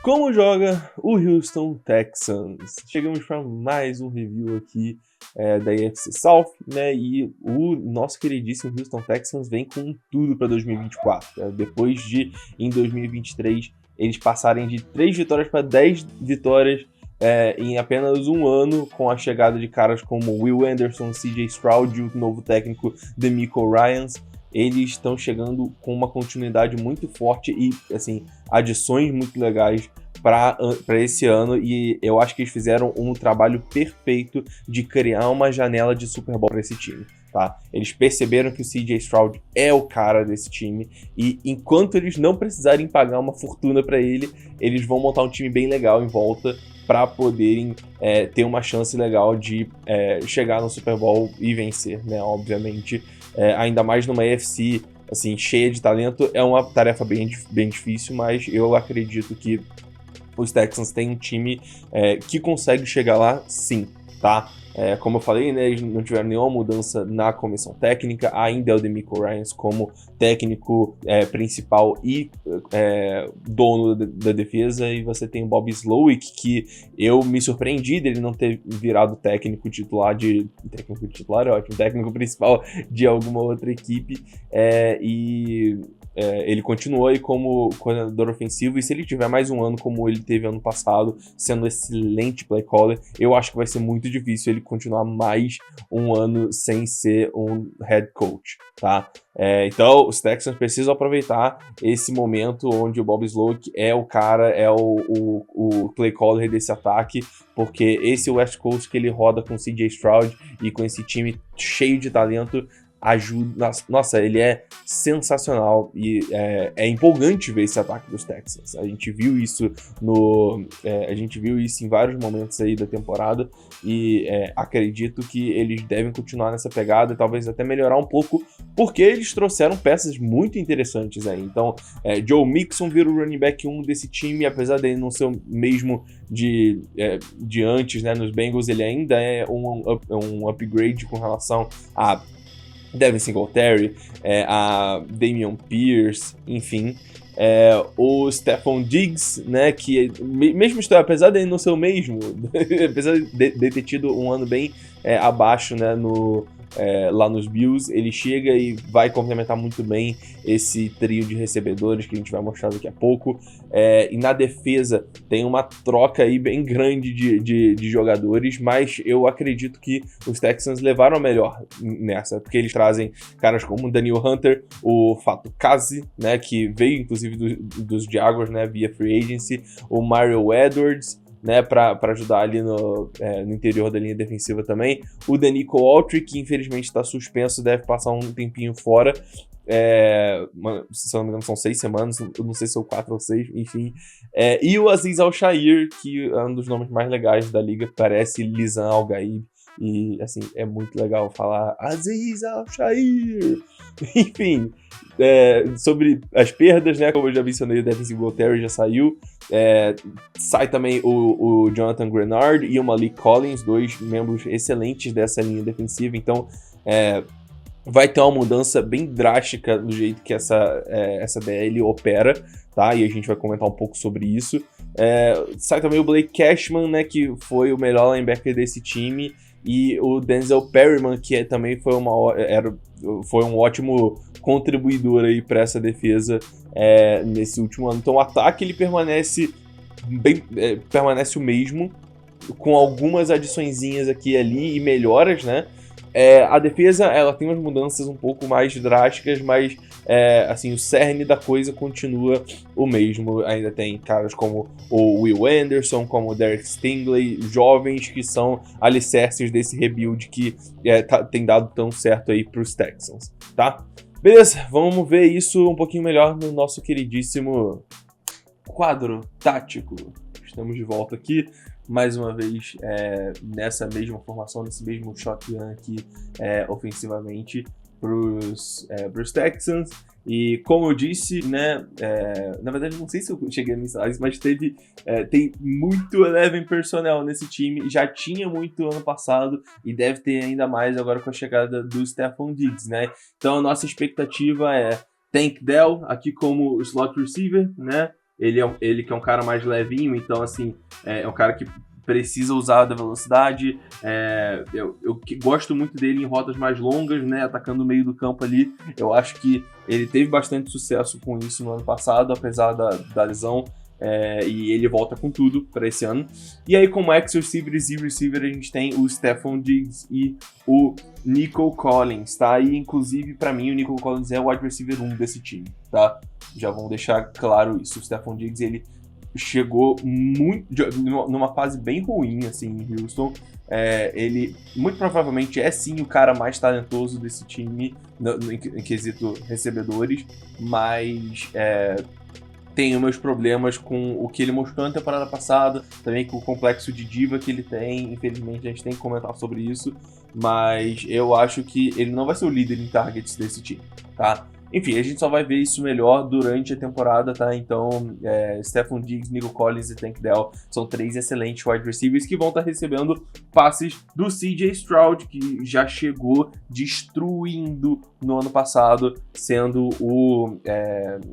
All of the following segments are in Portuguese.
Como joga o Houston Texans? Chegamos para mais um review aqui da AFC South, né? E o nosso queridíssimo Houston Texans vem com tudo para 2024. Né? Depois de, em 2023, eles passarem de 3 vitórias para 10 vitórias em apenas um ano, com a chegada de caras como Will Anderson, CJ Stroud e o novo técnico DeMeco Ryans. Eles estão chegando com uma continuidade muito forte e, assim, adições muito legais para esse ano, e eu acho que eles fizeram um trabalho perfeito de criar uma janela de Super Bowl para esse time. Tá? Eles perceberam que o CJ Stroud é o cara desse time, e enquanto eles não precisarem pagar uma fortuna para ele, eles vão montar um time bem legal em volta para poderem ter uma chance legal de chegar no Super Bowl e vencer, né? Obviamente, ainda mais numa AFC assim, cheia de talento, é uma tarefa bem difícil, mas eu acredito que os Texans têm um time que consegue chegar lá, sim, tá? Como eu falei, né, eles não tiveram nenhuma mudança na comissão técnica, ainda é o DeMeco Ryans como técnico principal e dono da defesa, e você tem o Bob Slowick, que eu me surpreendi dele não ter virado técnico titular é ótimo, técnico principal de alguma outra equipe, ele continuou aí como coordenador ofensivo, e se ele tiver mais um ano como ele teve ano passado, sendo um excelente play caller, eu acho que vai ser muito difícil ele continuar mais um ano sem ser um head coach, tá? Então, os Texans precisam aproveitar esse momento onde o Bob Slowick é o cara, é o play caller desse ataque, porque esse West Coast que ele roda com CJ Stroud e com esse time cheio de talento ajuda. Nossa, ele é sensacional e é empolgante ver esse ataque dos Texans. A gente viu isso em vários momentos aí da temporada, e acredito que eles devem continuar nessa pegada e talvez até melhorar um pouco, porque eles trouxeram peças muito interessantes aí. Então, Joe Mixon vira o running back 1 desse time, apesar dele não ser o mesmo de antes, né? Nos Bengals ele ainda é um upgrade com relação a Devin Singletary, a Damian Pierce, enfim. O Stephon Diggs, né, que mesmo apesar dele não ser o mesmo, apesar de ter tido um ano bem abaixo, né, lá nos Bills, ele chega e vai complementar muito bem esse trio de recebedores que a gente vai mostrar daqui a pouco. E na defesa tem uma troca aí bem grande de jogadores, mas eu acredito que os Texans levaram a melhor nessa, porque eles trazem caras como o Daniel Hunter, o Fatou Kazi, né, que veio inclusive dos Jaguars, né, via free agency, o Mario Edwards, né, para ajudar ali no interior da linha defensiva também. O Denico Autry, que infelizmente está suspenso, deve passar um tempinho fora. Se eu não me engano, são 6 semanas, eu não sei se são 4 ou 6, enfim. E o Azeez Al-Shaair, que é um dos nomes mais legais da liga, parece Lisan Al-Gaib. E, assim, é muito legal falar Azeez Al-Shaair. Enfim, sobre as perdas, né? Como eu já mencionei, o Devin Singletary já saiu. Sai também o Jonathan Grenard e o Malik Collins, 2 membros excelentes dessa linha defensiva. Então, vai ter uma mudança bem drástica do jeito que essa DL opera, tá? E a gente vai comentar um pouco sobre isso. Sai também o Blake Cashman, né? Que foi o melhor linebacker desse time. E o Denzel Perryman, que também foi um ótimo contribuidor aí para essa defesa nesse último ano. Então o ataque ele permanece o mesmo, com algumas adiçõezinhas aqui e ali e melhoras, né? A defesa ela tem umas mudanças um pouco mais drásticas, mas assim, o cerne da coisa continua o mesmo. Ainda tem caras como o Will Anderson, como o Derek Stingley, jovens que são alicerces desse rebuild que tem dado tão certo aí para os Texans, tá? Beleza, vamos ver isso um pouquinho melhor no nosso queridíssimo quadro tático. Estamos de volta aqui, mais uma vez, nessa mesma formação, nesse mesmo shotgun aqui, ofensivamente, para os Texans. E como eu disse, né, na verdade não sei se eu cheguei a mencionar isso, mas tem muito 11 personnel nesse time, já tinha muito ano passado e deve ter ainda mais agora com a chegada do Stephon Diggs, né? Então a nossa expectativa é Tank Dell aqui como slot receiver, né? ele que é um cara mais levinho, então, assim, é um cara que precisa usar da velocidade. Eu gosto muito dele em rotas mais longas, né, atacando o meio do campo ali. Eu acho que ele teve bastante sucesso com isso no ano passado, apesar da lesão. E ele volta com tudo para esse ano. E aí, como ex-receivers e receiver, a gente tem o Stephon Diggs e o Nico Collins, tá? E, inclusive, para mim, o Nico Collins é o wide receiver 1 desse time, tá? Já vão deixar claro isso. O Stephon Diggs, ele chegou numa fase bem ruim, assim, em Houston. Ele, muito provavelmente, é sim o cara mais talentoso desse time, em quesito recebedores, mas tenho meus problemas com o que ele mostrou na temporada passada, também com o complexo de diva que ele tem. Infelizmente, a gente tem que comentar sobre isso, mas eu acho que ele não vai ser o líder em targets desse time, tá? Enfim, a gente só vai ver isso melhor durante a temporada, tá? Então, Stephon Diggs, Nico Collins e Tank Dell são 3 excelentes wide receivers que vão estar recebendo passes do CJ Stroud, que já chegou destruindo no ano passado, sendo o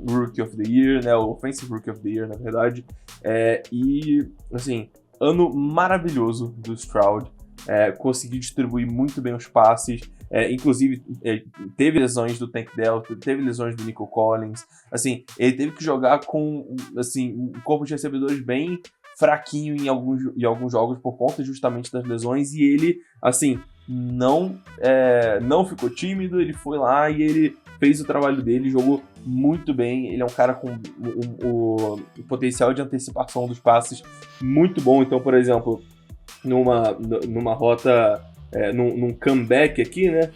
Rookie of the Year, né? O Offensive Rookie of the Year, na verdade. E, assim, ano maravilhoso do Stroud. Conseguiu distribuir muito bem os passes. Inclusive, teve lesões do Tank Dell, teve lesões do Nico Collins. Assim, ele teve que jogar com, assim, um corpo de recebedores bem fraquinho em alguns jogos por conta justamente das lesões. E ele, assim, não ficou tímido. Ele foi lá e ele fez o trabalho dele, jogou muito bem. Ele é um cara com o potencial de antecipação dos passes muito bom. Então, por exemplo, numa rota, num comeback aqui, né?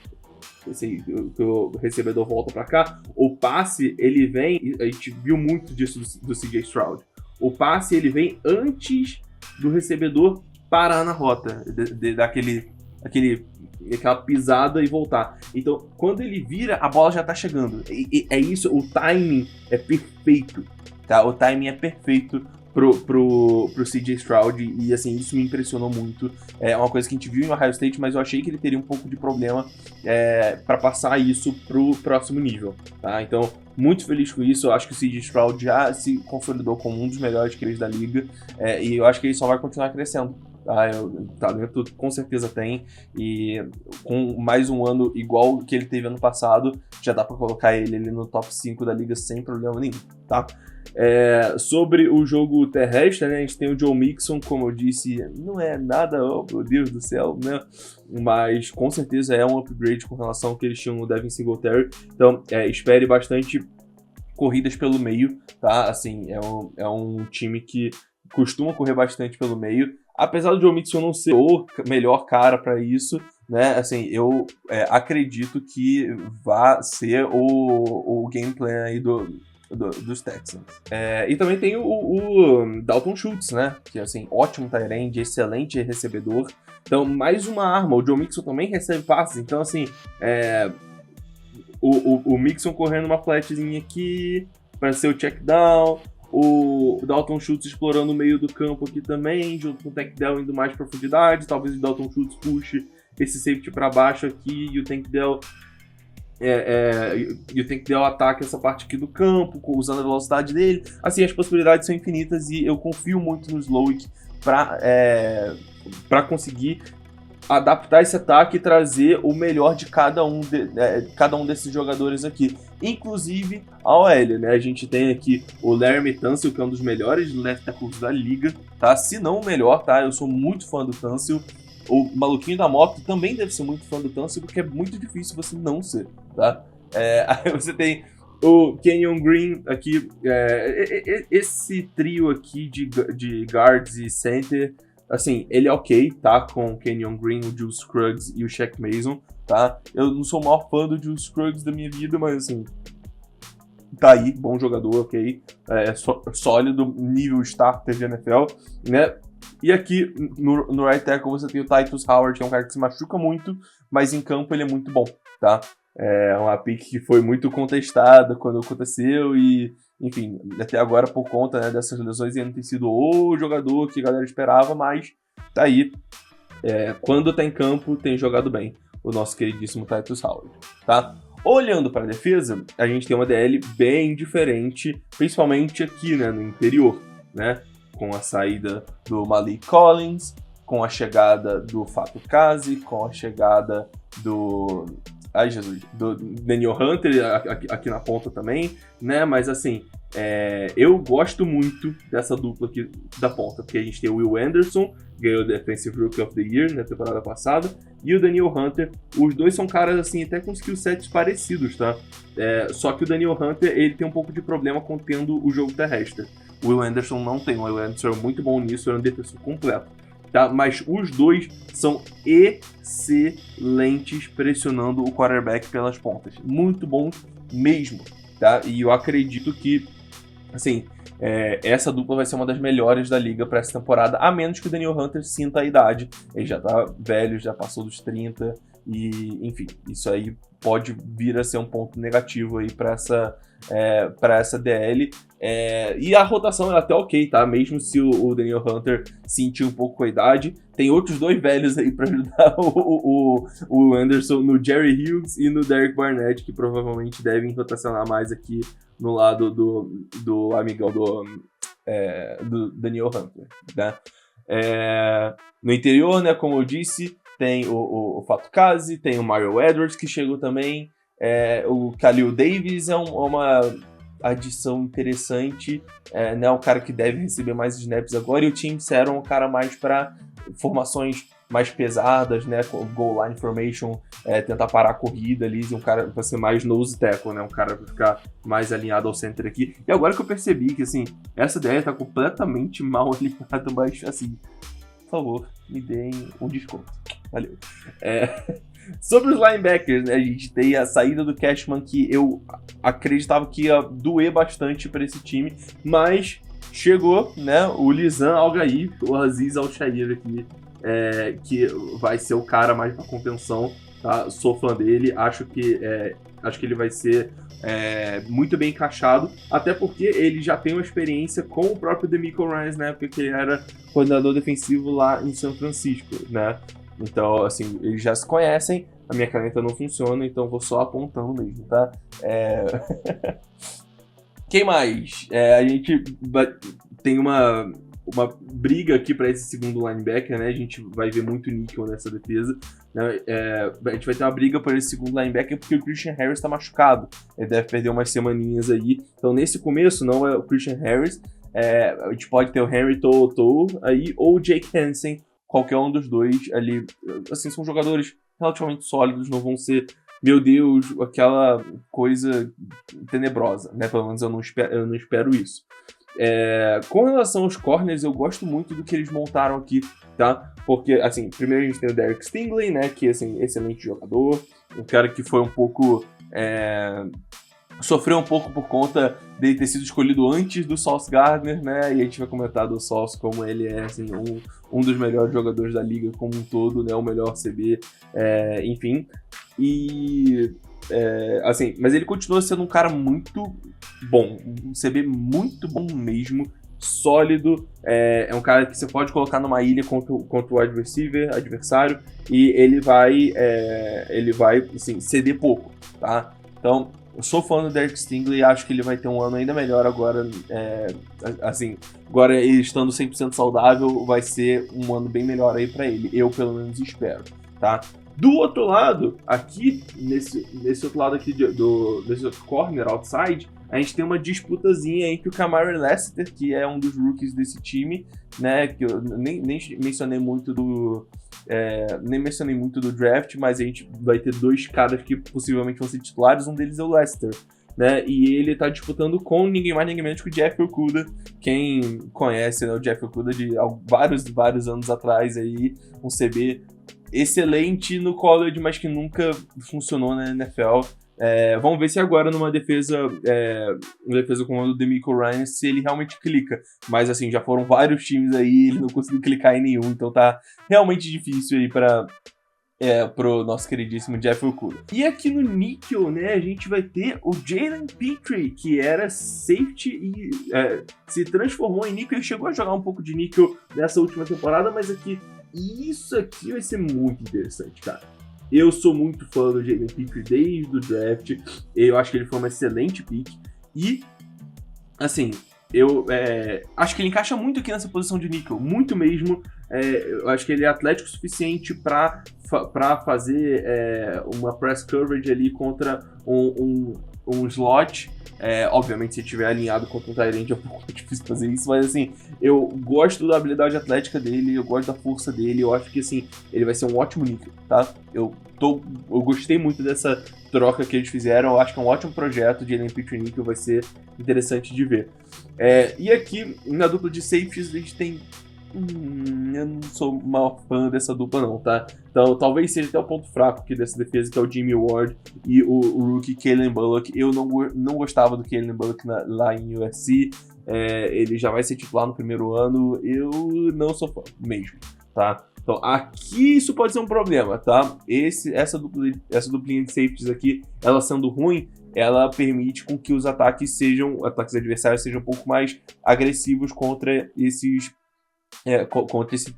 Assim, que o recebedor volta para cá, o passe, ele vem, a gente viu muito disso do CJ Stroud. O passe, ele vem antes do recebedor parar na rota, aquela pisada e voltar. Então, quando ele vira, a bola já tá chegando. É isso, o timing é perfeito, tá? O timing é perfeito pro CJ Stroud, e assim, isso me impressionou muito. É uma coisa que a gente viu em Ohio State, mas eu achei que ele teria um pouco de problema para passar isso pro próximo nível, tá? Então, muito feliz com isso. Eu acho que o CJ Stroud já se consolidou como um dos melhores QBs da liga, e eu acho que ele só vai continuar crescendo. Talento com certeza tem, e com mais um ano igual que ele teve ano passado, já dá pra colocar ele ali no top 5 da liga sem problema nenhum, tá? Sobre o jogo terrestre, né, a gente tem o Joe Mixon, como eu disse, não é nada, oh meu Deus do céu, né? Mas com certeza é um upgrade com relação ao que eles tinham no Devin Singletary. Então, espere bastante corridas pelo meio, tá? Assim, é um time que costuma correr bastante pelo meio. Apesar do Joe Mixon não ser o melhor cara para isso, né? Assim, eu acredito que vai ser o game plan aí dos Texans. E também tem o Dalton Schultz, né? Que é, assim, ótimo tight end, excelente recebedor. Então, mais uma arma. O Joe Mixon também recebe passes. Então, assim, o Mixon correndo uma flatzinha aqui para ser o check down. O Dalton Schultz explorando o meio do campo aqui também, junto com o Tank Dell indo mais profundidade. Talvez o Dalton Schultz puxe esse safety para baixo aqui e o Tank Dell ataca essa parte aqui do campo, usando a velocidade dele. Assim, as possibilidades são infinitas e eu confio muito no Slowick para conseguir adaptar esse ataque e trazer o melhor de cada um desses jogadores aqui, inclusive a OL, né? A gente tem aqui o Laremy Tunsil, que é um dos melhores left tackles da liga, tá? Se não o melhor, tá? Eu sou muito fã do Tunsil. O maluquinho da moto também deve ser muito fã do Tunsil, porque é muito difícil você não ser, tá? Aí você tem o Kenyon Green aqui, esse trio aqui de guards e center. Assim, ele é ok, tá? Com o Kenyon Green, o Juice Scruggs e o Shaq Mason, tá? Eu não sou o maior fã do Juice Scruggs da minha vida, mas assim, tá aí, bom jogador, ok? Sólido, nível starter de NFL, né? E aqui, no right tackle, você tem o Titus Howard, que é um cara que se machuca muito, mas em campo ele é muito bom, tá? É uma pick que foi muito contestada quando aconteceu e, enfim, até agora por conta, né, dessas lesões ele não tem sido o jogador que a galera esperava, mas tá aí. Quando tá em campo, tem jogado bem o nosso queridíssimo Titus Howard, tá? Olhando para a defesa, a gente tem uma DL bem diferente, principalmente aqui, né, no interior, né, com a saída do Malik Collins, com a chegada do Fatou Kazi, com a chegada do... Ai, Jesus, do Daniel Hunter aqui na ponta também, né, mas assim, eu gosto muito dessa dupla aqui da ponta, porque a gente tem o Will Anderson, ganhou o Defensive Rookie of the Year na temporada passada, e o Daniel Hunter. Os dois são caras, assim, até com skill sets parecidos, tá? Só que o Daniel Hunter, ele tem um pouco de problema contendo o jogo terrestre. O Will Anderson não tem. O Will Anderson é muito bom nisso, é um defensor completo, tá? Mas os dois são excelentes pressionando o quarterback pelas pontas. Muito bons mesmo, tá? E eu acredito que, assim, essa dupla vai ser uma das melhores da liga para essa temporada, a menos que o Daniel Hunter sinta a idade. Ele já tá velho, já passou dos 30, e, enfim, isso aí pode vir a ser um ponto negativo aí para essa DL. E a rotação é até ok, tá? Mesmo se o Daniel Hunter sentir um pouco a idade, tem outros dois velhos aí para ajudar o Anderson, no Jerry Hughes e no Derek Barnett, que provavelmente devem rotacionar mais aqui no lado do amigão do Daniel Hunter, né? No interior, né, como eu disse, tem o Fatou Kazi, tem o Mario Edwards, que chegou também, o Khalil Davis é uma adição interessante, né, um cara que deve receber mais snaps agora, e o Tim Seron é um cara mais para formações mais pesadas, né, goal line formation, tentar parar a corrida ali, um cara para ser mais nose tackle, né, um cara para ficar mais alinhado ao center aqui. E agora que eu percebi que, assim, essa ideia tá completamente mal alinhada, mas, assim, por favor, me deem um desconto. Valeu. Sobre os linebackers, né, a gente tem a saída do Cashman, que eu acreditava que ia doer bastante para esse time, mas chegou, né, o Lisan Al-Gaib, o Aziz Al-Shair aqui, que vai ser o cara mais pra contenção, tá? Sou fã dele, acho que ele vai ser muito bem encaixado, até porque ele já tem uma experiência com o próprio DeMeco Ryans na época que ele era coordenador defensivo lá em São Francisco, né? Então, assim, eles já se conhecem, a minha caneta não funciona, então vou só apontando mesmo, tá? Quem mais? A gente tem uma briga aqui para esse segundo linebacker, né? A gente vai ver muito níquel nessa defesa, né? A gente vai ter uma briga por esse segundo linebacker porque o Christian Harris está machucado. Ele deve perder umas semaninhas aí. Então, nesse começo, não é o Christian Harris. A gente pode ter o Henry To'o aí ou o Jake Hansen, qualquer um dos dois ali. Assim, são jogadores relativamente sólidos, não vão ser, meu Deus, aquela coisa tenebrosa, né? Pelo menos eu não espero isso. Com relação aos corners, eu gosto muito do que eles montaram aqui, tá? Porque, assim, primeiro a gente tem o Derek Stingley, né? Que, assim, excelente jogador. Um cara que foi um pouco... sofreu um pouco por conta de ter sido escolhido antes do Sauce Gardner, né? E a gente vai comentar do Sauce como ele é, assim, um dos melhores jogadores da liga como um todo, né? O melhor CB, enfim. E... assim, mas ele continua sendo um cara muito bom, um CB muito bom mesmo, sólido, é um cara que você pode colocar numa ilha contra o wide receiver adversário e ele vai assim, ceder pouco, tá? Então, eu sou fã do Derek Stingley e acho que ele vai ter um ano ainda melhor agora, assim, agora ele estando 100% saudável, vai ser um ano bem melhor aí pra ele, eu pelo menos espero, tá? Do outro lado, aqui, nesse outro lado aqui desse outro corner, outside, a gente tem uma disputazinha entre o Kamari Lassiter, que é um dos rookies desse time, né, que eu nem mencionei muito do draft, mas a gente vai ter dois caras que possivelmente vão ser titulares, um deles é o Lassiter, né, e ele tá disputando com ninguém mais, ninguém menos que o Jeff Okudah. Quem conhece, né, o Jeff Okudah de vários anos atrás aí, um CB excelente no college, mas que nunca funcionou na NFL. Vamos ver se agora numa defesa com o DeMeco Ryans, se ele realmente clica. Mas assim, já foram vários times aí, ele não conseguiu clicar em nenhum, então tá realmente difícil aí pro nosso queridíssimo Jeff Okudah. E aqui no níquel, né, a gente vai ter o Jalen Pitre, que era safety e se transformou em níquel. Ele chegou a jogar um pouco de níquel nessa última temporada, mas aqui isso aqui vai ser muito interessante, cara. Eu sou muito fã do Jalen Pickett desde o draft. Eu acho que ele foi uma excelente pick. E, assim, eu acho que ele encaixa muito aqui nessa posição de nickel. Muito mesmo. Eu acho que ele é atlético o suficiente para fazer uma press coverage ali contra um slot. Obviamente, se estiver alinhado contra um tight end é um pouco difícil fazer isso, mas assim, eu gosto da habilidade atlética dele, eu gosto da força dele, eu acho que assim, ele vai ser um ótimo nickel, tá? Eu gostei muito dessa troca que eles fizeram, eu acho que é um ótimo projeto de Jalen Pickett nickel, vai ser interessante de ver. E aqui, na dupla de safeties, a gente tem eu não sou o maior fã dessa dupla não, tá? Então talvez seja até o ponto fraco aqui dessa defesa, que é o Jimmy Ward e o rookie Kalen Bullock. Eu não gostava do Kalen Bullock lá em USC, ele já vai ser titular no primeiro ano, eu não sou fã mesmo, tá? Então aqui isso pode ser um problema, tá? Essa duplinha de safeties aqui, ela sendo ruim, ela permite com que os ataques adversários sejam um pouco mais agressivos contra esse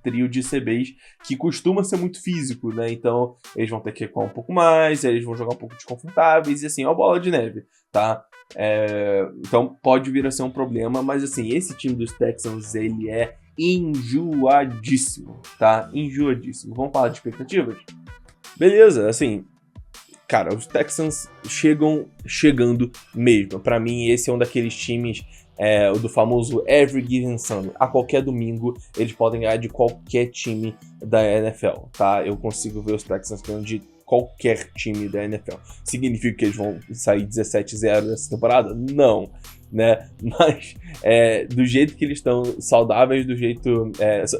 trio de CBs que costuma ser muito físico, né? Então eles vão ter que recuar um pouco mais, eles vão jogar um pouco desconfortáveis e assim, ó, bola de neve, tá? Então pode vir a ser um problema, mas assim, esse time dos Texans, ele é enjoadíssimo, tá? Enjoadíssimo. Vamos falar de expectativas? Beleza, assim, cara, os Texans chegando mesmo. Pra mim, esse é um daqueles times do famoso Every Given Sunday. A qualquer domingo, eles podem ganhar de qualquer time da NFL, tá? Eu consigo ver os Texans ganhando de qualquer time da NFL. Significa que eles vão sair 17-0 nessa temporada? Não, né? Mas do jeito que eles estão saudáveis,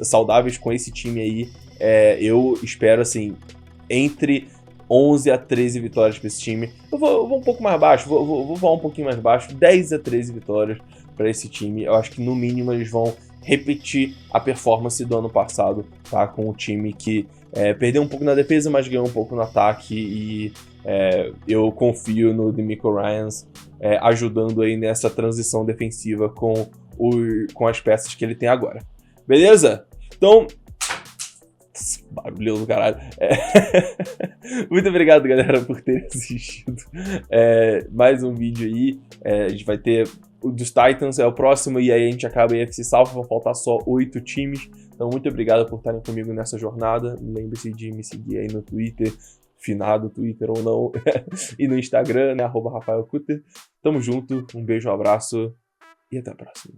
saudáveis com esse time aí, eu espero, assim, entre 11 a 13 vitórias para esse time. Eu vou um pouco mais baixo, vou falar um pouquinho mais baixo, 10 a 13 vitórias para esse time. Eu acho que no mínimo eles vão repetir a performance do ano passado, tá? Com o time que perdeu um pouco na defesa, mas ganhou um pouco no ataque, e eu confio no DeMeco Ryans ajudando aí nessa transição defensiva com as peças que ele tem agora. Beleza? Então, barulho do caralho. Muito obrigado, galera, por terem assistido mais um vídeo aí. A gente vai ter o dos Titans, é o próximo, e aí a gente acaba a AFC South, vão faltar só 8 times. Então, muito obrigado por estarem comigo nessa jornada. Lembre-se de me seguir aí no Twitter, finado Twitter ou não, e no Instagram, né, @RafaelCutter. Tamo junto, um beijo, um abraço, e até a próxima.